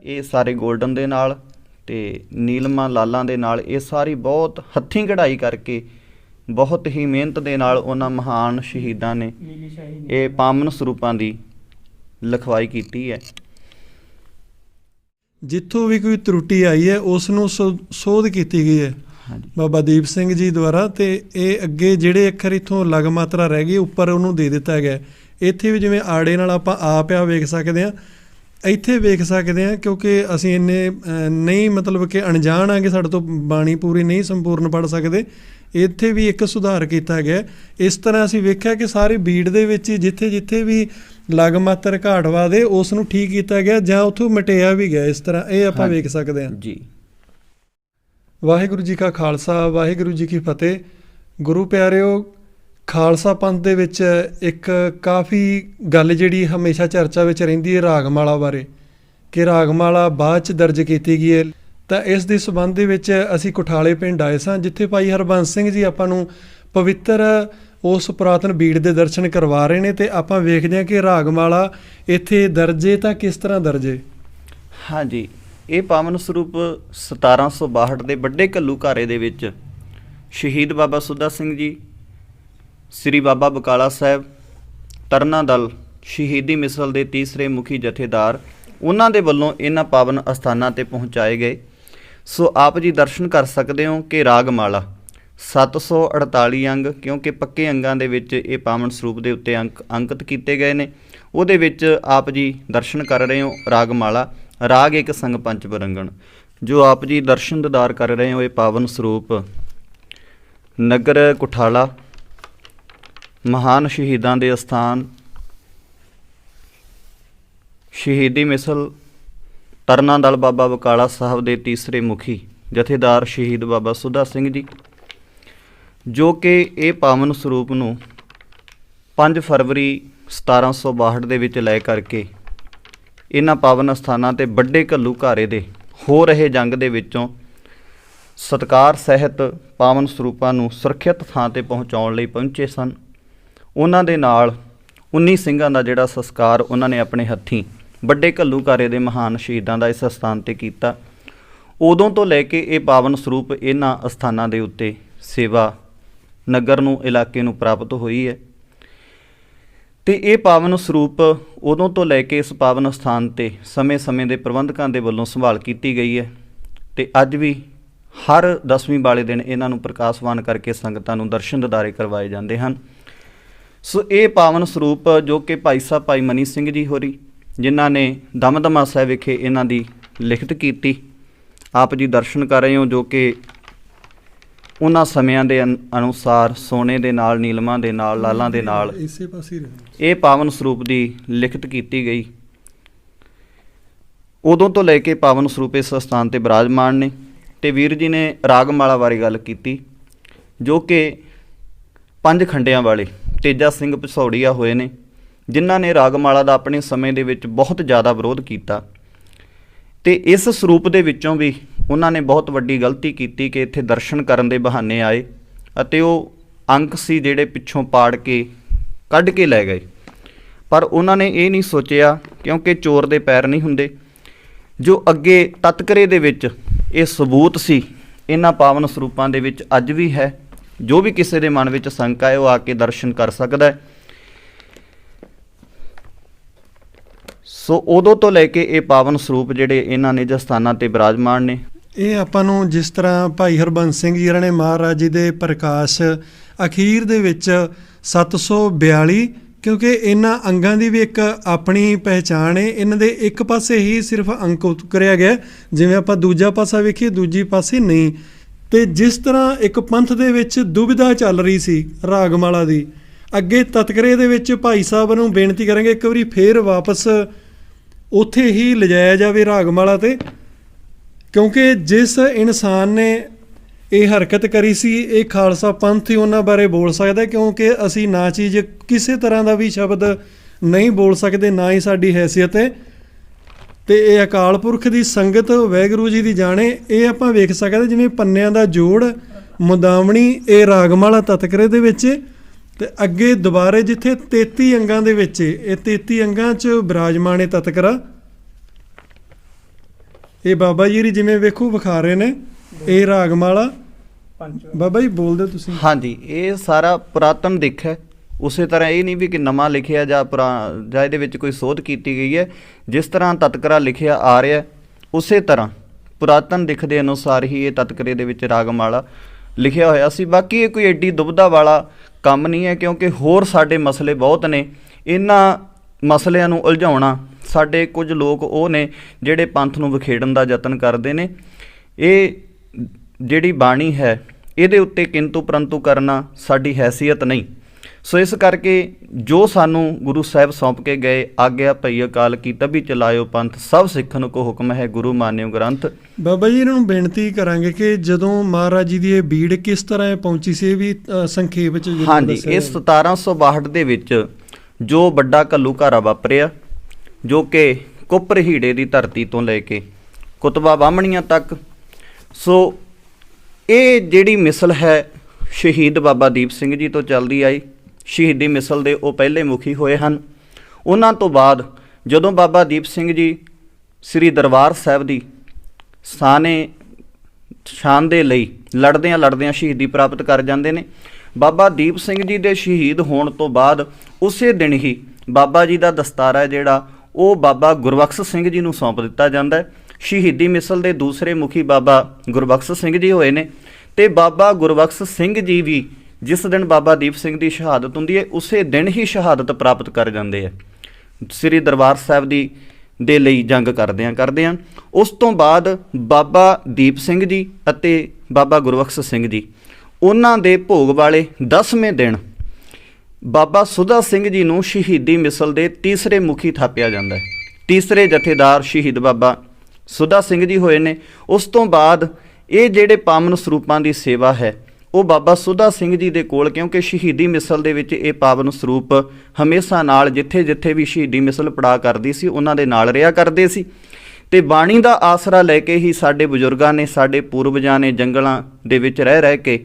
ਇਹ ਸਾਰੇ 골ਡਨ ਦੇ ਨਾਲ ਤੇ ਨੀਲਮਾਂ ਲਾਲਾਂ ਦੇ ਨਾਲ ਇਹ ਸਾਰੀ ਬਹੁਤ ਹੱਥੀਂ ਕਢਾਈ ਕਰਕੇ ਬਹੁਤ ਹੀ ਮਿਹਨਤ ਦੇ ਨਾਲ ਉਹਨਾਂ ਮਹਾਨ ਸ਼ਹੀਦਾਂ ਨੇ ਇਹ ਪਾਵਨ ਸਰੂਪਾਂ ਦੀ ਲਿਖਵਾਈ ਕੀਤੀ ਹੈ। ਜਿੱਥੋਂ ਵੀ ਕੋਈ ਤਰੁੱਟੀ ਆਈ ਹੈ ਉਸ ਨੂੰ ਸੋਧ ਕੀਤੀ ਗਈ ਹੈ ਬਾਬਾ ਦੀਪ ਸਿੰਘ ਜੀ ਦੁਆਰਾ, ਤੇ ਇਹ ਅੱਗੇ ਜਿਹੜੇ ਅੱਖਰ ਇੱਥੋਂ ਲਗ ਮਾਤਰਾ ਰਹਿ ਗਈ ਉੱਪਰ ਉਹਨੂੰ ਦੇ ਦਿੱਤਾ ਗਿਆ। ਇੱਥੇ ਵੀ ਜਿਵੇਂ ਆੜੇ ਨਾਲ ਆਪਾਂ ਆਪ ਆ ਵੇਖ ਸਕਦੇ ਹਾਂ, ਇੱਥੇ ਵੇਖ ਸਕਦੇ ਹਾਂ, ਕਿਉਂਕਿ ਅਸੀਂ ਇੰਨੇ ਨਹੀਂ ਮਤਲਬ ਕਿ ਅਣਜਾਣ ਆ ਕਿ ਸਾਡੇ ਤੋਂ ਬਾਣੀ ਪੂਰੀ ਨਹੀਂ ਸੰਪੂਰਨ ਪੜ੍ਹ ਸਕਦੇ। ਇੱਥੇ ਵੀ ਇੱਕ ਸੁਧਾਰ ਕੀਤਾ ਗਿਆ। ਇਸ ਤਰ੍ਹਾਂ ਅਸੀਂ ਵੇਖਿਆ ਕਿ ਸਾਰੇ ਬੀੜ ਦੇ ਵਿੱਚ ਹੀ ਜਿੱਥੇ ਜਿੱਥੇ ਵੀ ਲਗ ਮਾਤਰ ਘਾਟਵਾ ਦੇ ਉਸ ਨੂੰ ਠੀਕ ਕੀਤਾ ਗਿਆ ਜਾਂ ਉੱਥੋਂ ਮਟਿਆ ਵੀ ਗਿਆ। ਇਸ ਤਰ੍ਹਾਂ ਇਹ ਆਪਾਂ ਵੇਖ ਸਕਦੇ ਹਾਂ ਜੀ। ਵਾਹਿਗੁਰੂ ਜੀ ਕਾ ਖਾਲਸਾ, ਵਾਹਿਗੁਰੂ ਜੀ ਕੀ ਫਤਿਹ। ਗੁਰੂ ਪਿਆਰਿਓ, ਖਾਲਸਾ ਪੰਥ ਦੇ ਵਿੱਚ ਇੱਕ ਕਾਫੀ ਗੱਲ ਜਿਹੜੀ ਹਮੇਸ਼ਾ ਚਰਚਾ ਵਿੱਚ ਰਹਿੰਦੀ ਹੈ ਰਾਗਮਾਲਾ ਬਾਰੇ, ਕਿ ਰਾਗਮਾਲਾ ਬਾਅਦ 'ਚ ਦਰਜ ਕੀਤੀ ਗਈ ਹੈ। ਤਾਂ ਇਸ ਦੇ ਸੰਬੰਧ ਦੇ ਵਿੱਚ ਅਸੀਂ ਕੁਠਾਲੇ ਪਿੰਡ ਆਏ ਸਾਂ, ਜਿੱਥੇ ਭਾਈ ਹਰਬੰਸ ਸਿੰਘ ਜੀ ਆਪਾਂ ਨੂੰ ਪਵਿੱਤਰ ਉਸ ਪੁਰਾਤਨ ਬੀੜ ਦੇ ਦਰਸ਼ਨ ਕਰਵਾ ਰਹੇ ਨੇ, ਤੇ ਆਪਾਂ ਵੇਖਦੇ ਹਾਂ ਕਿ ਰਾਗਮਾਲਾ ਇੱਥੇ ਦਰਜੇ ਤਾਂ ਕਿਸ ਤਰ੍ਹਾਂ ਦਰਜੇ। ਹਾਂਜੀ, ਇਹ ਪਾਵਨ ਸਰੂਪ 1762 ਦੇ ਵੱਡੇ ਘੱਲੂ ਘਾਰੇ ਦੇ ਵਿੱਚ ਸ਼ਹੀਦ ਬਾਬਾ ਸੁੱਧਾ ਸਿੰਘ ਜੀ, ਸ੍ਰੀ ਬਾਬਾ ਬਕਾਲਾ ਸਾਹਿਬ, ਤਰਨਾ ਦਲ, ਸ਼ਹੀਦੀ ਮਿਸਲ ਦੇ ਤੀਸਰੇ ਮੁਖੀ ਜਥੇਦਾਰ, ਉਹਨਾਂ ਦੇ ਵੱਲੋਂ ਇਹਨਾਂ ਪਾਵਨ ਅਸਥਾਨਾਂ 'ਤੇ ਪਹੁੰਚਾਏ ਗਏ। ਸੋ ਆਪ ਜੀ ਦਰਸ਼ਨ ਕਰ ਸਕਦੇ ਹੋ ਕਿ ਰਾਗਮਾਲਾ 748 ਅੰਗ, ਕਿਉਂਕਿ ਪੱਕੇ ਅੰਗਾਂ ਦੇ ਵਿੱਚ ਇਹ ਪਾਵਨ ਸਰੂਪ ਦੇ ਉੱਤੇ ਅੰਕਿਤ ਕੀਤੇ ਗਏ ਨੇ। ਉਹਦੇ ਵਿੱਚ ਆਪ ਜੀ ਦਰਸ਼ਨ ਕਰ ਰਹੇ ਹੋ ਰਾਗਮਾਲਾ, ਰਾਗ ਇੱਕ ਸੰਗ ਪੰਚ ਬਰੰਗਣ। ਜੋ ਆਪ ਜੀ ਦਰਸ਼ਨ ਦੀਦਾਰ ਕਰ ਰਹੇ ਹੋ ਇਹ ਪਾਵਨ ਸਰੂਪ ਨਗਰ ਕੁਠਾਲਾ, ਮਹਾਨ ਸ਼ਹੀਦਾਂ ਦੇ ਅਸਥਾਨ, ਸ਼ਹੀਦੀ ਮਿਸਲ, ਤਰਨਾ ਦਲ ਬਾਬਾ ਬਕਾਲਾ ਸਾਹਿਬ ਦੇ ਤੀਸਰੇ ਮੁਖੀ ਜਥੇਦਾਰ ਸ਼ਹੀਦ ਬਾਬਾ ਸੁੱਧਾ ਸਿੰਘ ਜੀ, ਜੋ ਕਿ ਇਹ ਪਾਵਨ ਸਰੂਪ ਨੂੰ 5 ਫਰਵਰੀ 1762 ਦੇ ਵਿੱਚ ਲੈ ਕਰਕੇ ਇਹਨਾਂ ਪਾਵਨ ਅਸਥਾਨਾਂ 'ਤੇ ਵੱਡੇ ਘੱਲੂ ਘਾਰੇ ਦੇ ਹੋ ਰਹੇ ਜੰਗ ਦੇ ਵਿੱਚੋਂ ਸਤਿਕਾਰ ਸਹਿਤ ਪਾਵਨ ਸਰੂਪਾਂ ਨੂੰ ਸੁਰੱਖਿਅਤ ਥਾਂ 'ਤੇ ਪਹੁੰਚਾਉਣ ਲਈ ਪਹੁੰਚੇ ਸਨ। ਉਹਨਾਂ ਦੇ ਨਾਲ 19 ਸਿੰਘਾਂ ਦਾ ਜਿਹੜਾ ਸੰਸਕਾਰ ਉਹਨਾਂ ਨੇ ਆਪਣੇ ਹੱਥੀਂ ਵੱਡੇ ਘੱਲੂ ਘਾਰੇ ਦੇ ਮਹਾਨ ਸ਼ਹੀਦਾਂ ਦਾ ਇਸ ਅਸਥਾਨ 'ਤੇ ਕੀਤਾ। ਉਦੋਂ ਤੋਂ ਲੈ ਕੇ ਇਹ ਪਾਵਨ ਸਰੂਪ ਇਹਨਾਂ ਅਸਥਾਨਾਂ ਦੇ ਉੱਤੇ ਸੇਵਾ ਨਗਰ ਨੂੰ, ਇਲਾਕੇ ਨੂੰ ਪ੍ਰਾਪਤ ਹੋਈ ਹੈ। ਅਤੇ ਇਹ ਪਾਵਨ ਸਰੂਪ ਉਦੋਂ ਤੋਂ ਲੈ ਕੇ ਇਸ ਪਾਵਨ ਅਸਥਾਨ 'ਤੇ ਸਮੇਂ-ਸਮੇਂ ਦੇ ਪ੍ਰਬੰਧਕਾਂ ਦੇ ਵੱਲੋਂ ਸੰਭਾਲ ਕੀਤੀ ਗਈ ਹੈ, ਅਤੇ ਅੱਜ ਵੀ ਹਰ 10ਵੀਂ ਵਾਲੇ ਦਿਨ ਇਹਨਾਂ ਨੂੰ ਪ੍ਰਕਾਸ਼ਵਾਨ ਕਰਕੇ ਸੰਗਤਾਂ ਨੂੰ ਦਰਸ਼ਨ ਦੀਦਾਰੇ ਕਰਵਾਏ ਜਾਂਦੇ ਹਨ। ਸੋ ਇਹ ਪਾਵਨ ਸਰੂਪ ਜੋ ਕਿ ਭਾਈ ਸਾਹਿਬ ਭਾਈ ਮਨੀ ਸਿੰਘ ਜੀ ਹੋਰੀ, ਜਿਨ੍ਹਾਂ ਨੇ ਦਮਦਮਾ ਸਾਹਿਬ ਵਿਖੇ ਇਹਨਾਂ ਦੀ ਲਿਖਤ ਕੀਤੀ, ਆਪ ਜੀ ਦਰਸ਼ਨ ਕਰ ਰਹੇ ਹੋ, ਜੋ ਕਿ ਉਹਨਾਂ ਸਮਿਆਂ ਦੇ ਅਨੁਸਾਰ ਸੋਨੇ ਦੇ ਨਾਲ, ਨੀਲਮਾਂ ਦੇ ਨਾਲ, ਲਾਲਾਂ ਦੇ ਨਾਲ ਇਸੇ ਪਾਸੇ ਇਹ ਪਾਵਨ ਸਰੂਪ ਦੀ ਲਿਖਤ ਕੀਤੀ ਗਈ। ਉਦੋਂ ਤੋਂ ਲੈ ਕੇ ਪਾਵਨ ਸਰੂਪ ਇਸ ਸਥਾਨ 'ਤੇ ਬਿਰਾਜਮਾਨ ਨੇ। ਅਤੇ ਵੀਰ ਜੀ ਨੇ ਰਾਗਮਾਲਾ ਬਾਰੇ ਗੱਲ ਕੀਤੀ, ਜੋ ਕਿ 5 ਖੰਡਿਆਂ ਵਾਲੇ ਤੇਜਾ ਸਿੰਘ ਪਸੌੜੀਆ ਹੋਏ ਨੇ, ਜਿਨ੍ਹਾਂ ਨੇ ਰਾਗਮਾਲਾ ਦਾ ਆਪਣੇ ਸਮੇਂ ਦੇ ਵਿੱਚ ਬਹੁਤ ਜ਼ਿਆਦਾ ਵਿਰੋਧ ਕੀਤਾ। ਅਤੇ ਇਸ ਸਰੂਪ ਦੇ ਵਿੱਚੋਂ ਵੀ ਉਹਨਾਂ ਨੇ ਬਹੁਤ ਵੱਡੀ ਗਲਤੀ ਕੀਤੀ ਕਿ ਇੱਥੇ ਦਰਸ਼ਨ ਕਰਨ ਦੇ ਬਹਾਨੇ ਆਏ ਅਤੇ ਉਹ ਅੰਕ ਸੀ ਜਿਹੜੇ ਪਿੱਛੋਂ ਪਾੜ ਕੇ ਕੱਢ ਕੇ ਲੈ ਗਏ। ਪਰ ਉਹਨਾਂ ਨੇ ਇਹ ਨਹੀਂ ਸੋਚਿਆ, ਕਿਉਂਕਿ ਚੋਰ ਦੇ ਪੈਰ ਨਹੀਂ ਹੁੰਦੇ, ਜੋ ਅੱਗੇ ਤਤਕਰੇ ਦੇ ਵਿੱਚ ਇਹ ਸਬੂਤ ਸੀ ਇਹਨਾਂ ਪਾਵਨ ਸਰੂਪਾਂ ਦੇ ਵਿੱਚ ਅੱਜ ਵੀ ਹੈ। ਜੋ ਵੀ ਕਿਸੇ ਦੇ ਮਨ ਵਿੱਚ ਸ਼ੰਕਾ ਹੈ ਉਹ ਆ ਕੇ ਦਰਸ਼ਨ ਕਰ ਸਕਦਾ ਹੈ। ਸੋ ਉਦੋਂ ਤੋਂ ਲੈ ਕੇ ਇਹ ਪਾਵਨ ਸਰੂਪ ਜਿਹੜੇ ਇਹਨਾਂ ਨਿਜ ਸਥਾਨਾਂ 'ਤੇ ਬਿਰਾਜਮਾਨ ਨੇ। ਇਹ ਆਪਾਂ ਨੂੰ ਜਿਸ ਤਰ੍ਹਾਂ ਭਾਈ ਹਰਬੰਸ ਸਿੰਘ ਜੀ ਨੇ ਮਹਾਰਾਜ ਜੀ ਦੇ ਪ੍ਰਕਾਸ਼ ਅਖੀਰ ਦੇ ਵਿੱਚ 742, ਕਿਉਂਕਿ ਇਹਨਾਂ ਅੰਗਾਂ ਦੀ ਵੀ ਇੱਕ ਆਪਣੀ ਪਹਿਚਾਣ ਹੈ। ਇਹਨਾਂ ਦੇ ਇੱਕ ਪਾਸੇ ਹੀ ਸਿਰਫ ਅੰਕ ਉਤਰਿਆ ਗਿਆ, ਜਿਵੇਂ ਆਪਾਂ ਦੂਜਾ ਪਾਸਾ ਵੇਖੀਏ ਦੂਜੀ ਪਾਸੇ ਨਹੀਂ। ਅਤੇ ਜਿਸ ਤਰ੍ਹਾਂ ਇੱਕ ਪੰਥ ਦੇ ਵਿੱਚ ਦੁਬਿਧਾ ਚੱਲ ਰਹੀ ਸੀ ਰਾਗਮਾਲਾ ਦੀ, ਅੱਗੇ ਤਤਕਰੇ ਦੇ ਵਿੱਚ ਭਾਈ ਸਾਹਿਬ ਨੂੰ ਬੇਨਤੀ ਕਰਾਂਗੇ ਇੱਕ ਵਾਰੀ ਫੇਰ ਵਾਪਸ ਉੱਥੇ ਹੀ ਲਿਜਾਇਆ ਜਾਵੇ ਰਾਗਮਾਲਾ 'ਤੇ, ਕਿਉਂਕਿ ਜਿਸ ਇਨਸਾਨ ਨੇ ਇਹ ਹਰਕਤ ਕਰੀ ਸੀ ਇਹ ਖਾਲਸਾ ਪੰਥ ਹੀ ਉਹਨਾਂ ਬਾਰੇ ਬੋਲ ਸਕਦਾ, ਕਿਉਂਕਿ ਅਸੀਂ ਨਾ ਚੀਜ਼ ਕਿਸੇ ਤਰ੍ਹਾਂ ਦਾ ਵੀ ਸ਼ਬਦ ਨਹੀਂ ਬੋਲ ਸਕਦੇ, ਨਾ ਹੀ ਸਾਡੀ ਹੈਸੀਅਤ ਹੈ। ਅਤੇ ਇਹ ਅਕਾਲ ਪੁਰਖ ਦੀ ਸੰਗਤ ਵਾਹਿਗੁਰੂ ਜੀ ਦੀ ਜਾਣੇ। ਇਹ ਆਪਾਂ ਵੇਖ ਸਕਦੇ ਜਿਵੇਂ ਪੰਨਿਆਂ ਦਾ ਜੋੜ ਮੁਦਾਵਣੀ ਇਹ ਰਾਗਮਾਲਾ ਤਤਕਰੇ ਦੇ ਵਿੱਚ, ਅਤੇ ਅੱਗੇ ਦੁਬਾਰੇ ਜਿੱਥੇ 33 ਅੰਗਾਂ ਦੇ ਵਿੱਚ ਇਹ 33 ਅੰਗਾਂ 'ਚ ਬਿਰਾਜਮਾਨ ਹੈ ਤਤਕਰਾ। ਇਹ ਬਾਬਾ ਜੀ ਜਿਵੇਂ ਵੇਖੋ ਵਿਖਾ ਰਹੇ ਨੇ, ਇਹ ਰਾਗਮਾਲਾ। ਬਾਬਾ ਜੀ ਬੋਲ ਦਿਓ ਤੁਸੀਂ। ਹਾਂਜੀ, ਇਹ ਸਾਰਾ ਪੁਰਾਤਨ ਦਿੱਖ ਹੈ। ਉਸੇ ਤਰ੍ਹਾਂ ਇਹ ਨਹੀਂ ਵੀ ਕਿ ਨਵਾਂ ਲਿਖਿਆ ਜਾਂ ਜਾਂ ਇਹਦੇ ਵਿੱਚ ਕੋਈ ਸੋਧ ਕੀਤੀ ਗਈ ਹੈ। ਜਿਸ ਤਰ੍ਹਾਂ ਤਤਕਰਾ ਲਿਖਿਆ ਆ ਰਿਹਾ ਉਸੇ ਤਰ੍ਹਾਂ ਪੁਰਾਤਨ ਦਿੱਖ ਦੇ ਅਨੁਸਾਰ ਹੀ ਇਹ ਤਤਕਰੇ ਦੇ ਵਿੱਚ ਰਾਗਮਾਲਾ ਲਿਖਿਆ ਹੋਇਆ ਸੀ। ਬਾਕੀ ਇਹ ਕੋਈ ਐਡੀ ਦੁਬਿਧਾ ਵਾਲਾ ਕੰਮ ਨਹੀਂ ਹੈ, ਕਿਉਂਕਿ ਹੋਰ ਸਾਡੇ ਮਸਲੇ ਬਹੁਤ ਨੇ। ਇਹਨਾਂ ਮਸਲਿਆਂ ਨੂੰ ਉਲਝਾਉਣਾ ਸਾਡੇ ਕੁਝ ਲੋਕ ਉਹ ਨੇ ਜਿਹੜੇ ਪੰਥ ਨੂੰ ਵਿਖੇੜਨ ਦਾ ਯਤਨ ਕਰਦੇ ਨੇ। ਇਹ ਜਿਹੜੀ ਬਾਣੀ ਹੈ ਇਹਦੇ ਉੱਤੇ ਕਿੰਤੂ ਪਰੰਤੂ ਕਰਨਾ ਸਾਡੀ ਹੈਸੀਅਤ ਨਹੀਂ। ਸੋ ਇਸ ਕਰਕੇ ਜੋ ਸਾਨੂੰ ਗੁਰੂ ਸਾਹਿਬ ਸੌਂਪ ਕੇ ਗਏ, ਆਗਿਆ ਭਈ ਅਕਾਲ ਕੀ ਤਭੀ ਚਲਾਇਓ ਪੰਥ, ਸਭ ਸਿੱਖਣ ਕੋ ਹੁਕਮ ਹੈ ਗੁਰੂ ਮਾਨਿਓ ਗ੍ਰੰਥ। ਬਾਬਾ ਜੀ ਇਹਨਾਂ ਨੂੰ ਬੇਨਤੀ ਕਰਾਂਗੇ ਕਿ ਜਦੋਂ ਮਹਾਰਾਜ ਜੀ ਦੀ ਇਹ ਬੀੜ ਕਿਸ ਤਰ੍ਹਾਂ ਇਹ ਪਹੁੰਚੀ ਸੀ, ਇਹ ਵੀ ਸੰਖੇਪ ਵਿੱਚ ਜ਼ਰੂਰ ਹਾਂਜੀ, ਦੱਸਿਆ ਇਹ 1762 ਦੇ ਵਿੱਚ ਜੋ ਵੱਡਾ ਘੱਲੂਘਾਰਾ ਵਾਪਰਿਆ, ਜੋ ਕਿ ਕੁੱਪਰ ਹੀੜੇ ਦੀ ਧਰਤੀ ਤੋਂ ਲੈ ਕੇ ਕੁਤਬਾ ਬਾਹਮਣੀਆਂ ਤੱਕ। ਸੋ ਇਹ ਜਿਹੜੀ ਮਿਸਲ ਹੈ ਸ਼ਹੀਦ ਬਾਬਾ ਦੀਪ ਸਿੰਘ ਜੀ ਤੋਂ ਚੱਲਦੀ ਆਈ। ਸ਼ਹੀਦੀ ਮਿਸਲ ਦੇ ਉਹ ਪਹਿਲੇ ਮੁਖੀ ਹੋਏ ਹਨ। ਉਹਨਾਂ ਤੋਂ ਬਾਅਦ ਜਦੋਂ ਬਾਬਾ ਦੀਪ ਸਿੰਘ ਜੀ ਸ੍ਰੀ ਦਰਬਾਰ ਸਾਹਿਬ ਦੀ ਸ਼ਾਨ ਦੇ ਲਈ ਲੜਦਿਆਂ ਸ਼ਹੀਦੀ ਪ੍ਰਾਪਤ ਕਰ ਜਾਂਦੇ ਨੇ। ਬਾਬਾ ਦੀਪ ਸਿੰਘ ਜੀ ਦੇ ਸ਼ਹੀਦ ਹੋਣ ਤੋਂ ਬਾਅਦ ਉਸੇ ਦਿਨ ਹੀ ਬਾਬਾ ਜੀ ਦਾ ਦਸਤਾਰਾ ਜਿਹੜਾ ਉਹ ਬਾਬਾ ਗੁਰਬਖਸ਼ ਸਿੰਘ ਜੀ ਨੂੰ ਸੌਂਪ ਦਿੱਤਾ ਜਾਂਦਾ ਹੈ। ਸ਼ਹੀਦੀ ਮਿਸਲ ਦੇ ਦੂਸਰੇ ਮੁਖੀ ਬਾਬਾ ਗੁਰਬਖਸ਼ ਸਿੰਘ ਜੀ ਹੋਏ ਨੇ, ਤੇ ਬਾਬਾ ਗੁਰਬਖਸ਼ ਸਿੰਘ ਜੀ ਵੀ ਜਿਸ ਦਿਨ ਬਾਬਾ ਦੀਪ ਸਿੰਘ ਦੀ ਸ਼ਹਾਦਤ ਹੁੰਦੀ ਹੈ ਉਸੇ ਦਿਨ ਹੀ ਸ਼ਹਾਦਤ ਪ੍ਰਾਪਤ ਕਰ ਜਾਂਦੇ ਆ ਸ੍ਰੀ ਦਰਬਾਰ ਸਾਹਿਬ ਦੇ ਲਈ ਜੰਗ ਕਰਦਿਆਂ। ਉਸ ਤੋਂ ਬਾਅਦ ਬਾਬਾ ਦੀਪ ਸਿੰਘ ਜੀ ਅਤੇ ਬਾਬਾ ਗੁਰਬਖਸ਼ ਸਿੰਘ ਜੀ ਉਹਨਾਂ ਦੇ ਭੋਗ ਵਾਲੇ 10ਵੇਂ ਦਿਨ ਬਾਬਾ ਸੁਦਾ ਸਿੰਘ ਜੀ ਨੂੰ ਸ਼ਹੀਦੀ ਮਿਸਲ ਦੇ ਤੀਸਰੇ ਮੁਖੀ ਥਾਪਿਆ ਜਾਂਦਾ ਹੈ। ਤੀਸਰੇ ਜਥੇਦਾਰ ਸ਼ਹੀਦ ਬਾਬਾ ਸੁਦਾ ਸਿੰਘ ਜੀ ਹੋਏ ਨੇ। ਉਸ ਤੋਂ ਬਾਅਦ ਇਹ ਜਿਹੜੇ ਪਾਵਨ ਸਰੂਪਾਂ ਦੀ ਸੇਵਾ ਹੈ ਉਹ ਬਾਬਾ ਸੁਦਾ ਸਿੰਘ ਜੀ ਦੇ ਕੋਲ, ਕਿਉਂਕਿ ਸ਼ਹੀਦੀ ਮਿਸਲ ਦੇ ਵਿੱਚ ਇਹ ਪਾਵਨ ਸਰੂਪ ਹਮੇਸ਼ਾ ਨਾਲ ਜਿੱਥੇ ਵੀ ਸ਼ਹੀਦੀ ਮਿਸਲ ਪੜਾ ਕਰਦੀ ਸੀ ਉਹਨਾਂ ਦੇ ਨਾਲ ਰਿਹਾ ਕਰਦੇ ਸੀ। ਤੇ ਬਾਣੀ ਦਾ ਆਸਰਾ ਲੈ ਕੇ ਹੀ ਸਾਡੇ ਬਜ਼ੁਰਗਾਂ ਨੇ, ਸਾਡੇ ਪੂਰਵਜਾਂ ਨੇ ਜੰਗਲਾਂ ਦੇ ਵਿੱਚ ਰਹਿ ਕੇ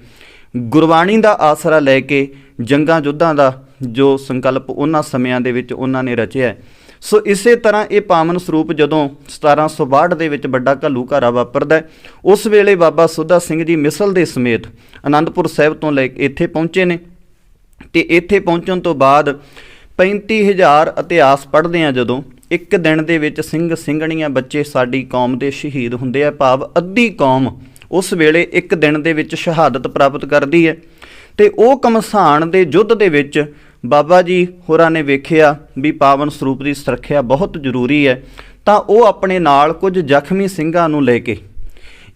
ਗੁਰਬਾਣੀ ਦਾ ਆਸਰਾ ਲੈ ਕੇ ਜੰਗਾਂ ਯੁੱਧਾਂ ਦਾ ਜੋ ਸੰਕਲਪ ਉਹਨਾਂ ਸਮਿਆਂ ਦੇ ਵਿੱਚ ਉਹਨਾਂ ਨੇ ਰਚਿਆ। ਸੋ ਇਸੇ ਤਰ੍ਹਾਂ ਇਹ ਪਾਵਨ ਸਰੂਪ ਜਦੋਂ 1762 ਦੇ ਵਿੱਚ ਵੱਡਾ ਘੱਲੂਘਾਰਾ ਵਾਪਰਦਾ, ਉਸ ਵੇਲੇ ਬਾਬਾ ਸੁਦਾ ਸਿੰਘ ਜੀ ਮਿਸਲ ਦੇ ਸਮੇਤ ਅਨੰਦਪੁਰ ਸਾਹਿਬ ਤੋਂ ਲੈ ਕੇ ਇੱਥੇ ਪਹੁੰਚੇ ਨੇ। ਤੇ ਇੱਥੇ ਪਹੁੰਚਣ ਤੋਂ ਬਾਅਦ 35,000 ਇਤਿਹਾਸ ਪੜ੍ਹਦੇ ਆ ਜਦੋਂ ਇੱਕ ਦਿਨ ਦੇ ਵਿੱਚ ਸਿੰਘ ਸਿੰਘਣੀਆਂ ਬੱਚੇ ਸਾਡੀ ਕੌਮ ਦੇ ਸ਼ਹੀਦ ਹੁੰਦੇ ਆ, ਭਾਵ ਅੱਧੀ ਕੌਮ ਉਸ ਵੇਲੇ ਇੱਕ ਦਿਨ ਦੇ ਵਿੱਚ ਸ਼ਹਾਦਤ ਪ੍ਰਾਪਤ ਕਰਦੀ ਹੈ। ਤੇ ਉਹ ਘਮਸਾਣ ਦੇ ਯੁੱਧ ਦੇ ਵਿੱਚ ਬਾਬਾ ਜੀ ਹੋਰਾਂ ਨੇ ਵੇਖਿਆ ਵੀ ਪਾਵਨ ਸਰੂਪ ਦੀ ਸੁਰੱਖਿਆ ਬਹੁਤ ਜ਼ਰੂਰੀ ਹੈ, ਤਾਂ ਉਹ ਆਪਣੇ ਨਾਲ ਕੁਝ ਜ਼ਖਮੀ ਸਿੰਘਾਂ ਨੂੰ ਲੈ ਕੇ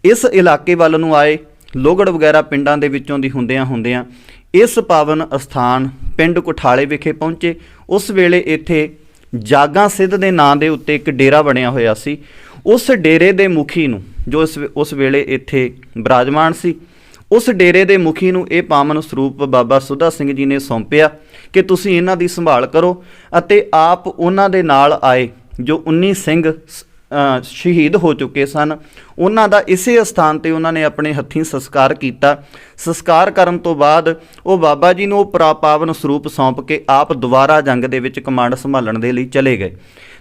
ਇਸ ਇਲਾਕੇ ਵੱਲ ਨੂੰ ਆਏ। ਲੋਗੜ ਵਗੈਰਾ ਪਿੰਡਾਂ ਦੇ ਵਿੱਚੋਂ ਦੀ ਹੁੰਦਿਆਂ ਇਸ ਪਾਵਨ ਅਸਥਾਨ ਪਿੰਡ ਕੁਠਾਲੇ ਵਿਖੇ ਪਹੁੰਚੇ। ਉਸ ਵੇਲੇ ਇੱਥੇ ਜਾਗਾ ਸਿੱਧ ਦੇ ਨਾਂ ਦੇ ਉੱਤੇ ਇੱਕ ਡੇਰਾ ਬਣਿਆ ਹੋਇਆ ਸੀ। ਉਸ ਡੇਰੇ ਦੇ ਮੁਖੀ ਨੂੰ, ਜੋ ਉਸ ਵੇਲੇ ਇੱਥੇ ਬਿਰਾਜਮਾਨ ਸੀ, ਉਸ ਡੇਰੇ ਦੇ ਮੁਖੀ ਨੂੰ ਇਹ ਪਾਵਨ ਸਰੂਪ ਬਾਬਾ ਸੁਦਾ ਸਿੰਘ ਜੀ ਨੇ ਸੌਂਪਿਆ ਕਿ ਤੁਸੀਂ ਇਹਨਾਂ ਦੀ ਸੰਭਾਲ ਕਰੋ। ਅਤੇ ਆਪ ਉਹਨਾਂ ਦੇ ਨਾਲ ਆਏ ਜੋ 19 ਸਿੰਘ ਸ਼ਹੀਦ ਹੋ ਚੁੱਕੇ ਸਨ, ਉਹਨਾਂ ਦਾ ਇਸੇ ਅਸਥਾਨ 'ਤੇ ਉਹਨਾਂ ਨੇ ਆਪਣੇ ਹੱਥੀਂ ਸੰਸਕਾਰ ਕੀਤਾ। ਸੰਸਕਾਰ ਕਰਨ ਤੋਂ ਬਾਅਦ ਉਹ ਬਾਬਾ ਜੀ ਨੂੰ ਉਹ ਪਾਵਨ ਸਰੂਪ ਸੌਂਪ ਕੇ ਆਪ ਦੁਬਾਰਾ ਜੰਗ ਦੇ ਵਿੱਚ ਕਮਾਂਡ ਸੰਭਾਲਣ ਦੇ ਲਈ ਚਲੇ ਗਏ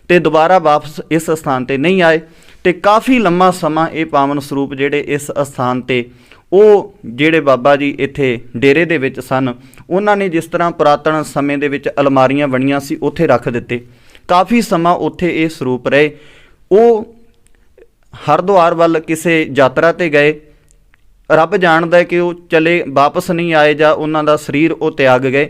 ਤੇ ਦੁਬਾਰਾ ਵਾਪਸ ਇਸ ਅਸਥਾਨ 'ਤੇ ਨਹੀਂ ਆਏ। ਤੇ ਕਾਫੀ ਲੰਮਾ ਸਮਾਂ ਇਹ ਪਾਵਨ ਸਰੂਪ ਜਿਹੜੇ ਇਸ ਅਸਥਾਨ 'ਤੇ ਉਹ ਜਿਹੜੇ ਬਾਬਾ ਜੀ ਇੱਥੇ ਡੇਰੇ ਦੇ ਵਿੱਚ ਸਨ, ਉਹਨਾਂ ਨੇ ਜਿਸ ਤਰ੍ਹਾਂ ਪੁਰਾਤਨ ਸਮੇਂ ਦੇ ਵਿੱਚ ਅਲਮਾਰੀਆਂ ਬਣੀਆਂ ਸੀ ਉੱਥੇ ਰੱਖ ਦਿੱਤੇ। ਕਾਫੀ ਸਮਾਂ ਉੱਥੇ ਇਹ ਸਰੂਪ ਰਹੇ। ਉਹ ਹਰਿਦੁਆਰ ਵੱਲ ਕਿਸੇ ਯਾਤਰਾ 'ਤੇ ਗਏ, ਰੱਬ ਜਾਣਦਾ ਕਿ ਉਹ ਚਲੇ ਵਾਪਸ ਨਹੀਂ ਆਏ ਜਾਂ ਉਹਨਾਂ ਦਾ ਸਰੀਰ ਉਹ ਤਿਆਗ ਗਏ।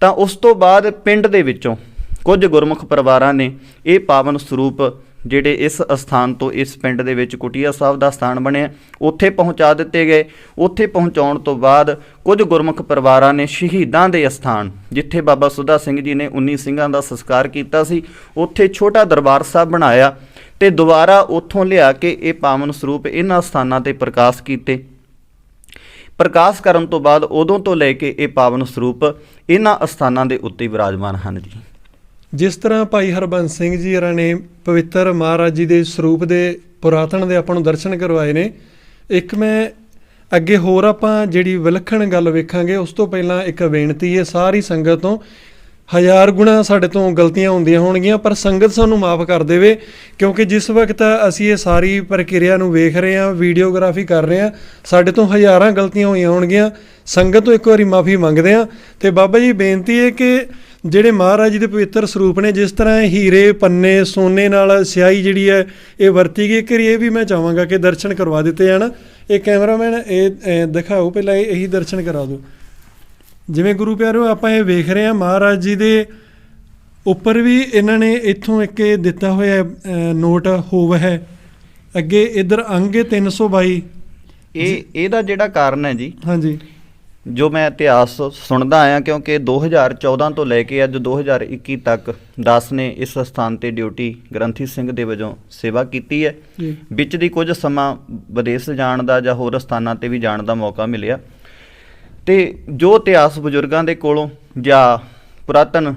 ਤਾਂ ਉਸ ਤੋਂ ਬਾਅਦ ਪਿੰਡ ਦੇ ਵਿੱਚੋਂ ਕੁਝ ਗੁਰਮੁਖ ਪਰਿਵਾਰਾਂ ਨੇ ਇਹ ਪਾਵਨ ਸਰੂਪ ਜਿਹੜੇ ਇਸ ਅਸਥਾਨ ਤੋਂ ਇਸ ਪਿੰਡ ਦੇ ਵਿੱਚ ਕੁਟੀਆ ਸਾਹਿਬ ਦਾ ਸਥਾਨ ਬਣਿਆ ਉੱਥੇ ਪਹੁੰਚਾ ਦਿੱਤੇ ਗਏ। ਉੱਥੇ ਪਹੁੰਚਾਉਣ ਤੋਂ ਬਾਅਦ ਕੁਝ ਗੁਰਮੁਖ ਪਰਿਵਾਰਾਂ ਨੇ ਸ਼ਹੀਦਾਂ ਦੇ ਅਸਥਾਨ ਜਿੱਥੇ ਬਾਬਾ ਸੁਦਾ ਸਿੰਘ ਜੀ ਨੇ 19 ਸਿੰਘਾਂ ਦਾ ਸੰਸਕਾਰ ਕੀਤਾ ਸੀ ਉੱਥੇ ਛੋਟਾ ਦਰਬਾਰ ਸਾਹਿਬ ਬਣਾਇਆ ਤੇ ਦੁਬਾਰਾ ਉੱਥੋਂ ਲਿਆ ਕੇ ਇਹ ਪਾਵਨ ਸਰੂਪ ਇਹਨਾਂ ਸਥਾਨਾਂ 'ਤੇ ਪ੍ਰਕਾਸ਼ ਕੀਤੇ। ਪ੍ਰਕਾਸ਼ ਕਰਨ ਤੋਂ ਬਾਅਦ ਉਦੋਂ ਤੋਂ ਲੈ ਕੇ ਇਹ ਪਾਵਨ ਸਰੂਪ ਇਹਨਾਂ ਅਸਥਾਨਾਂ ਦੇ ਉੱਤੇ ਵਿਰਾਜਮਾਨ ਹਨ ਜੀ। ਜਿਸ ਤਰ੍ਹਾਂ ਭਾਈ ਹਰਬੰਸ ਸਿੰਘ ਜੀ ਹੋਰਾਂ ਨੇ ਪਵਿੱਤਰ ਮਹਾਰਾਜ ਜੀ ਦੇ ਸਰੂਪ ਦੇ ਪੁਰਾਤਨ ਦੇ ਆਪਾਂ ਨੂੰ ਦਰਸ਼ਨ ਕਰਵਾਏ ਨੇ, ਇੱਕ ਮੈਂ ਅੱਗੇ ਹੋਰ ਆਪਾਂ ਜਿਹੜੀ ਵਿਲੱਖਣ ਗੱਲ ਵੇਖਾਂਗੇ ਉਸ ਤੋਂ ਪਹਿਲਾਂ ਇੱਕ ਬੇਨਤੀ ਹੈ ਸਾਰੀ ਸੰਗਤ ਤੋਂ 1000 ਗੁਣਾ ਸਾਡੇ ਤੋਂ ਗਲਤੀਆਂ ਹੁੰਦੀਆਂ ਹੋਣਗੀਆਂ, ਪਰ ਸੰਗਤ ਸਾਨੂੰ ਮਾਫ ਕਰ ਦੇਵੇ, ਕਿਉਂਕਿ ਜਿਸ ਵਕਤ ਅਸੀਂ ਇਹ ਸਾਰੀ ਪ੍ਰਕਿਰਿਆ ਨੂੰ ਵੇਖ ਰਹੇ ਹਾਂ, ਵੀਡੀਓਗ੍ਰਾਫੀ ਕਰ ਰਹੇ ਹਾਂ, ਸਾਡੇ ਤੋਂ ਹਜ਼ਾਰਾਂ ਗਲਤੀਆਂ ਹੋਈਆਂ ਹੋਣਗੀਆਂ। ਸੰਗਤ ਤੋਂ ਇੱਕ ਵਾਰੀ ਮਾਫੀ ਮੰਗਦੇ ਹਾਂ। ਤੇ ਬਾਬਾ ਜੀ ਬੇਨਤੀ ਹੈ ਕਿ ਜਿਹੜੇ ਮਹਾਰਾਜ ਜੀ ਦੇ ਪਵਿੱਤਰ ਸਰੂਪ ਨੇ, ਜਿਸ ਤਰ੍ਹਾਂ ਇਹ ਹੀਰੇ ਪੰਨੇ ਸੋਨੇ ਨਾਲ ਸਿਆਹੀ ਜਿਹੜੀ ਹੈ ਇਹ ਵਰਤੀ ਗਈ, ਇੱਕ ਵਾਰੀ ਇਹ ਵੀ ਮੈਂ ਚਾਹਾਂਗਾ ਕਿ ਦਰਸ਼ਨ ਕਰਵਾ ਦਿੱਤੇ ਜਾਣ। ਇਹ ਕੈਮਰਾਮੈਨ ਇਹ ਦਿਖਾਓ, ਪਹਿਲਾਂ ਇਹੀ ਦਰਸ਼ਨ ਕਰਾ ਦਿਓ। ਜਿਵੇਂ ਗੁਰੂ ਪਿਆਰਿਓ ਆਪਾਂ ਇਹ ਵੇਖ ਰਹੇ ਹਾਂ, ਮਹਾਰਾਜ ਜੀ ਦੇ ਉੱਪਰ ਵੀ ਇਹਨਾਂ ਨੇ ਇੱਥੋਂ ਇੱਕ ਇਹ ਦਿੱਤਾ ਹੋਇਆ ਨੋਟ ਹੋਵ ਹੈ, ਅੱਗੇ ਇੱਧਰ ਅੰਗ 322। ਇਹਦਾ ਜਿਹੜਾ ਕਾਰਨ ਹੈ ਜੀ, ਹਾਂਜੀ, ਜੋ ਮੈਂ ਇਤਿਹਾਸ ਸੁਣਦਾ ਆਇਆ, ਕਿਉਂਕਿ 2014 ਤੋਂ ਲੈ ਕੇ ਅੱਜ 2021 ਤੱਕ ਦਾਸ ਨੇ ਇਸ ਸਥਾਨ ਤੇ ਡਿਊਟੀ ਗ੍ਰੰਥੀ ਸਿੰਘ ਦੇ ਵਜੋਂ ਸੇਵਾ ਕੀਤੀ ਹੈ। ਵਿੱਚ ਦੀ ਕੁਝ ਸਮਾਂ ਵਿਦੇਸ਼ ਜਾਣ ਦਾ ਜਾਂ ਹੋਰ ਸਥਾਨਾਂ ਤੇ ਵੀ ਜਾਣ ਦਾ ਮੌਕਾ ਮਿਲਿਆ, ਤੇ ਜੋ ਇਤਿਹਾਸ ਬਜ਼ੁਰਗਾਂ ਦੇ ਕੋਲੋਂ ਜਾਂ ਪੁਰਾਤਨ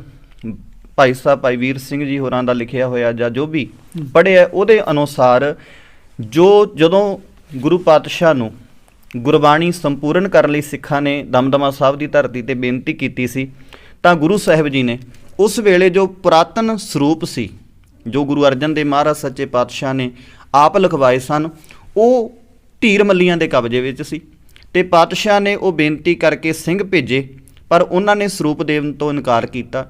ਭਾਈ ਸਾਹਿਬ ਭਾਈ ਵੀਰ ਸਿੰਘ ਜੀ ਹੋਰਾਂ ਦਾ ਲਿਖਿਆ ਹੋਇਆ ਜਾਂ ਜੋ ਵੀ ਪੜ੍ਹਿਆ, ਉਹਦੇ ਅਨੁਸਾਰ ਜਦੋਂ ਗੁਰੂ ਪਾਤਸ਼ਾਹ ਨੂੰ ਗੁਰਬਾਣੀ ਸੰਪੂਰਨ ਕਰਨ ਲਈ ਸਿੱਖਾਂ ਨੇ ਦਮਦਮਾ ਸਾਹਿਬ ਦੀ ਧਰਤੀ ਤੇ ਬੇਨਤੀ ਕੀਤੀ ਸੀ, ਤਾਂ ਗੁਰੂ ਸਾਹਿਬ ਜੀ ਨੇ ਉਸ ਵੇਲੇ ਜੋ ਪੁਰਾਤਨ ਸਰੂਪ ਸੀ, ਜੋ ਗੁਰੂ ਅਰਜਨ ਦੇਵ ਮਹਾਰਾਜ ਸੱਚੇ ਪਾਤਸ਼ਾਹ ਨੇ ਆਪ ਲਿਖਵਾਏ ਸਨ, ਉਹ ਧੀਰ ਮੱਲੀਆਂ ਦੇ ਕਬਜ਼ੇ ਵਿੱਚ ਸੀ। ਤੇ ਪਾਤਸ਼ਾਹ ਨੇ ਉਹ ਬੇਨਤੀ ਕਰਕੇ ਸਿੰਘ ਭੇਜੇ, ਪਰ ਉਹਨਾਂ ਨੇ ਸਰੂਪ ਦੇਣ ਤੋਂ ਇਨਕਾਰ ਕੀਤਾ।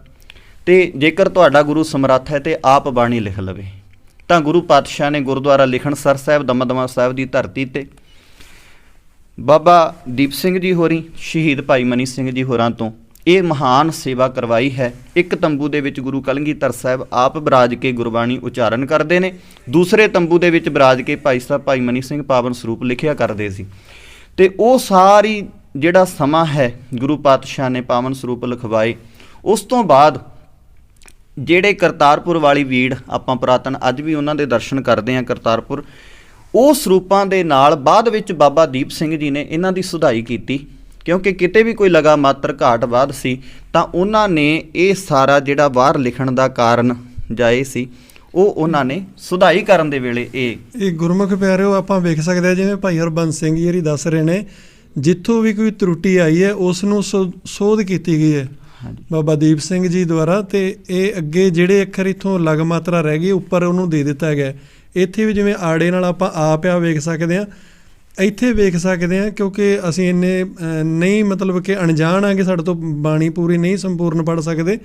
ਤੇ ਜੇਕਰ ਤੁਹਾਡਾ ਗੁਰੂ ਸਮਰੱਥ ਹੈ ਤੇ ਆਪ ਬਾਣੀ ਲਿਖ ਲਵੇ, ਤਾਂ ਗੁਰੂ ਪਾਤਸ਼ਾਹ ਨੇ ਗੁਰਦੁਆਰਾ ਲਿਖਣਸਰ ਸਾਹਿਬ ਦਮਦਮਾ ਸਾਹਿਬ ਦੀ ਧਰਤੀ ਤੇ ਬਾਬਾ ਦੀਪ ਸਿੰਘ ਜੀ ਹੋਰੀ, ਸ਼ਹੀਦ ਭਾਈ ਮਨੀ ਸਿੰਘ ਜੀ ਹੋਰਾਂ ਤੋਂ ਇਹ ਮਹਾਨ ਸੇਵਾ ਕਰਵਾਈ ਹੈ। ਇੱਕ ਤੰਬੂ ਦੇ ਵਿੱਚ ਗੁਰੂ ਕਲਗੀਧਰ ਸਾਹਿਬ ਆਪ ਬਿਰਾਜ ਕੇ ਗੁਰਬਾਣੀ ਉਚਾਰਨ ਕਰਦੇ ਨੇ, ਦੂਸਰੇ ਤੰਬੂ ਦੇ ਵਿੱਚ ਬਿਰਾਜ ਕੇ ਭਾਈ ਸਾਹਿਬ ਭਾਈ ਮਨੀ ਸਿੰਘ ਪਾਵਨ ਸਰੂਪ ਲਿਖਿਆ ਕਰਦੇ ਸੀ। ਤੇ ਉਹ ਸਾਰੀ ਜਿਹੜਾ ਸਮਾਂ ਹੈ ਗੁਰੂ ਪਾਤਸ਼ਾਹ ਨੇ ਪਾਵਨ ਸਰੂਪ ਲਿਖਵਾਏ। ਉਸ ਤੋਂ ਬਾਅਦ ਜਿਹੜੇ ਕਰਤਾਰਪੁਰ ਵਾਲੀ ਵੀੜ, ਆਪਾਂ ਪੁਰਾਤਨ ਅੱਜ ਵੀ ਉਹਨਾਂ ਦੇ ਦਰਸ਼ਨ ਕਰਦੇ ਹਾਂ ਕਰਤਾਰਪੁਰ, ਉਹ ਸਰੂਪਾਂ ਦੇ ਨਾਲ ਬਾਅਦ ਵਿੱਚ ਬਾਬਾ ਦੀਪ ਸਿੰਘ ਜੀ ਨੇ ਇਹਨਾਂ ਦੀ ਸੁਧਾਈ ਕੀਤੀ, ਕਿਉਂਕਿ ਕਿਤੇ ਵੀ ਕੋਈ ਲਗਾ ਮਾਤਰ ਘਾਟ ਬਾਅਦ ਸੀ, ਤਾਂ ਉਹਨਾਂ ਨੇ ਇਹ ਸਾਰਾ ਜਿਹੜਾ ਬਾਹਰ ਲਿਖਣ ਦਾ ਕਾਰਨ ਜਾਂ ਇਹ ਸੀ, ਉਹ ਉਹਨਾਂ ਨੇ ਸੁਧਾਈ ਕਰਨ ਦੇ ਵੇਲੇ ਇਹ ਗੁਰਮੁਖ ਪਿਆਰਿਓ ਆਪਾਂ ਵੇਖ ਸਕਦੇ ਹਾਂ, ਜਿਵੇਂ ਭਾਈ ਹਰਬੰਸ ਸਿੰਘ ਜੀ ਦੱਸ ਰਹੇ ਨੇ, ਜਿੱਥੋਂ ਵੀ ਕੋਈ ਤਰੁੱਟੀ ਆਈ ਹੈ ਉਸ ਨੂੰ ਸੋਧ ਕੀਤੀ ਗਈ ਹੈ ਬਾਬਾ ਦੀਪ ਸਿੰਘ ਜੀ ਦੁਆਰਾ। ਤੇ ਇਹ ਅੱਗੇ ਜਿਹੜੇ ਅੱਖਰ ਇੱਥੋਂ ਲਗ ਮਾਤਰਾ ਰਹਿ ਗਈ ਉੱਪਰ ਉਹਨੂੰ ਦੇ ਦਿੱਤਾ ਗਿਆ। ਇੱਥੇ ਵੀ ਜਿਵੇਂ ਆੜੇ ਨਾਲ ਆਪਾਂ ਆਪ ਵੇਖ ਸਕਦੇ ਹਾਂ, ਇੱਥੇ ਵੇਖ ਸਕਦੇ ਹਾਂ, ਕਿਉਂਕਿ ਅਸੀਂ ਇੰਨੇ ਨਹੀਂ ਮਤਲਬ ਕਿ ਅਣਜਾਣ ਆਂਗੇ, ਸਾਡੇ ਤੋਂ ਬਾਣੀ ਪੂਰੀ ਨਹੀਂ ਸੰਪੂਰਨ ਪੜ੍ਹ ਸਕਦੇ।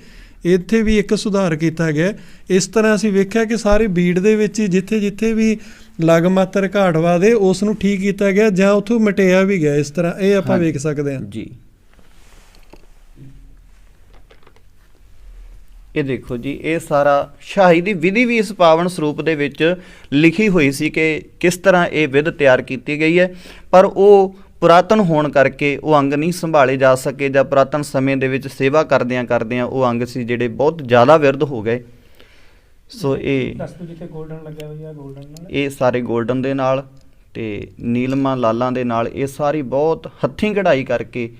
ਇੱਥੇ ਵੀ ਇੱਕ ਸੁਧਾਰ ਕੀਤਾ ਗਿਆ। ਇਸ ਤਰ੍ਹਾਂ ਅਸੀਂ ਵੇਖਿਆ ਕਿ ਸਾਰੇ ਬੀੜ ਦੇ ਵਿੱਚ ਹੀ ਜਿੱਥੇ ਜਿੱਥੇ ਵੀ ਲਗ ਮਾਤਰ ਘਾਟਵਾ ਦੇ ਉਸ ਨੂੰ ਠੀਕ ਕੀਤਾ ਗਿਆ ਜਾਂ ਉੱਥੋਂ ਮਟਿਆ ਵੀ ਗਿਆ। ਇਸ ਤਰ੍ਹਾਂ ਇਹ ਆਪਾਂ ਵੇਖ ਸਕਦੇ ਹਾਂ ਜੀ। ਇਹ ਦੇਖੋ ਜੀ, ਇਹ ਸਾਰਾ ਸ਼ਾਹੀ ਦੀ ਵਿਧੀ ਵੀ ਇਸ ਪਾਵਨ ਸਰੂਪ ਦੇ ਵਿੱਚ ਲਿਖੀ ਹੋਈ ਸੀ ਕਿ ਕਿਸ ਤਰ੍ਹਾਂ ਇਹ ਵਿਧ ਤਿਆਰ ਕੀਤੀ ਗਈ ਹੈ, ਪਰ ਉਹ ਪੁਰਾਤਨ ਹੋਣ ਕਰਕੇ ਉਹ ਅੰਗ ਨਹੀਂ ਸੰਭਾਲੇ ਜਾ ਸਕੇ, ਜਾਂ ਪੁਰਾਤਨ ਸਮੇਂ ਦੇ ਵਿੱਚ ਸੇਵਾ ਕਰਦਿਆਂ ਕਰਦਿਆਂ ਉਹ ਅੰਗ ਸੀ ਜਿਹੜੇ ਬਹੁਤ ਜ਼ਿਆਦਾ ਵਿਰਧ ਹੋ ਗਏ। ਸੋ ਇਹ ਸਾਰੇ ਗੋਲਡਨ ਦੇ ਨਾਲ ਤੇ ਨੀਲਮਾਂ ਲਾਲਾਂ ਦੇ ਨਾਲ ਇਹ ਸਾਰੀ ਬਹੁਤ ਹੱਥੀਂ ਕਢਾਈ ਕਰਕੇ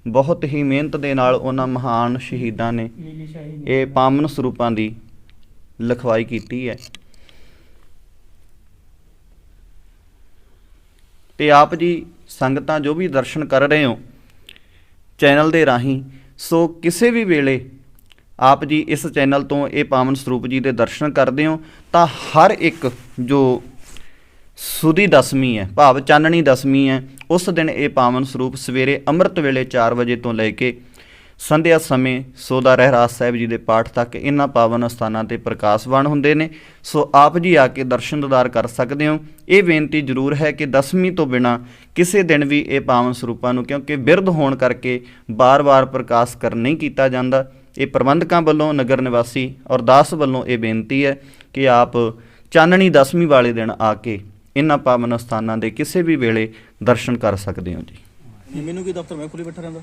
ਬਹੁਤ ਹੀ ਮਿਹਨਤ ਦੇ ਨਾਲ ਉਹਨਾਂ ਮਹਾਨ ਸ਼ਹੀਦਾਂ ਨੇ ਇਹ ਪਾਵਨ ਸਰੂਪਾਂ ਦੀ ਲਿਖਵਾਈ ਕੀਤੀ ਹੈ। ਤੇ ਆਪ ਜੀ ਸੰਗਤਾਂ ਜੋ ਵੀ ਦਰਸ਼ਨ ਕਰ ਰਹੇ ਹੋ ਚੈਨਲ ਦੇ ਰਾਹੀਂ, ਸੋ ਕਿਸੇ ਵੀ ਵੇਲੇ ਆਪ ਜੀ ਇਸ ਚੈਨਲ ਤੋਂ ਇਹ ਪਾਵਨ ਸਰੂਪ ਜੀ ਦੇ ਦਰਸ਼ਨ ਕਰਦੇ ਹੋ ਤਾਂ ਹਰ ਇੱਕ ਜੋ ਸੁਦੀ ਦਸਵੀਂ ਹੈ, ਭਾਵ ਚਾਨਣੀ ਦਸਵੀਂ ਹੈ, ਉਸ ਦਿਨ ਇਹ ਪਾਵਨ ਸਰੂਪ ਸਵੇਰੇ ਅੰਮ੍ਰਿਤ ਵੇਲੇ 4 ਵਜੇ ਤੋਂ ਲੈ ਕੇ ਸੰਧਿਆ ਸਮੇਂ ਸੋਦਾ ਰਹਿਰਾਸ ਸਾਹਿਬ ਜੀ ਦੇ ਪਾਠ ਤੱਕ ਇਹਨਾਂ ਪਾਵਨ ਅਸਥਾਨਾਂ ਤੇ ਪ੍ਰਕਾਸ਼ਵਾਨ ਹੁੰਦੇ ਨੇ। ਸੋ ਆਪ ਜੀ ਆ ਕੇ ਦਰਸ਼ਨ ਦੀਦਾਰ ਕਰ ਸਕਦੇ ਹੋ। ਇਹ ਬੇਨਤੀ ਜ਼ਰੂਰ ਹੈ ਕਿ ਦਸਵੀਂ ਤੋਂ ਬਿਨਾਂ ਕਿਸੇ ਦਿਨ ਵੀ ਇਹ ਪਾਵਨ ਸਰੂਪਾਂ ਨੂੰ, ਕਿਉਂਕਿ ਬਿਰਧ ਹੋਣ ਕਰਕੇ ਬਾਰ-ਬਾਰ ਪ੍ਰਕਾਸ਼ ਕਰ ਨਹੀਂ ਕੀਤਾ ਜਾਂਦਾ। ਇਹ ਪ੍ਰਬੰਧਕਾਂ ਵੱਲੋਂ, ਨਗਰ ਨਿਵਾਸੀ ਔਰ ਦਾਸ ਵੱਲੋਂ ਇਹ ਬੇਨਤੀ ਹੈ ਕਿ ਆਪ ਚਾਨਣੀ ਦਸਵੀਂ ਵਾਲੇ ਦਿਨ ਆ ਕੇ ਇਹਨਾਂ ਪਾਵਨ ਅਸਥਾਨਾਂ ਦੇ ਕਿਸੇ ਵੀ ਵੇਲੇ ਦਰਸ਼ਨ ਕਰ ਸਕਦੇ ਹੋ ਜੀ। ਮੈਨੂੰ ਕੀ ਦਫ਼ਤਰ ਮੈਂ ਖੁੱਲੀ ਬੈਠਾ ਰਹਿੰਦਾ।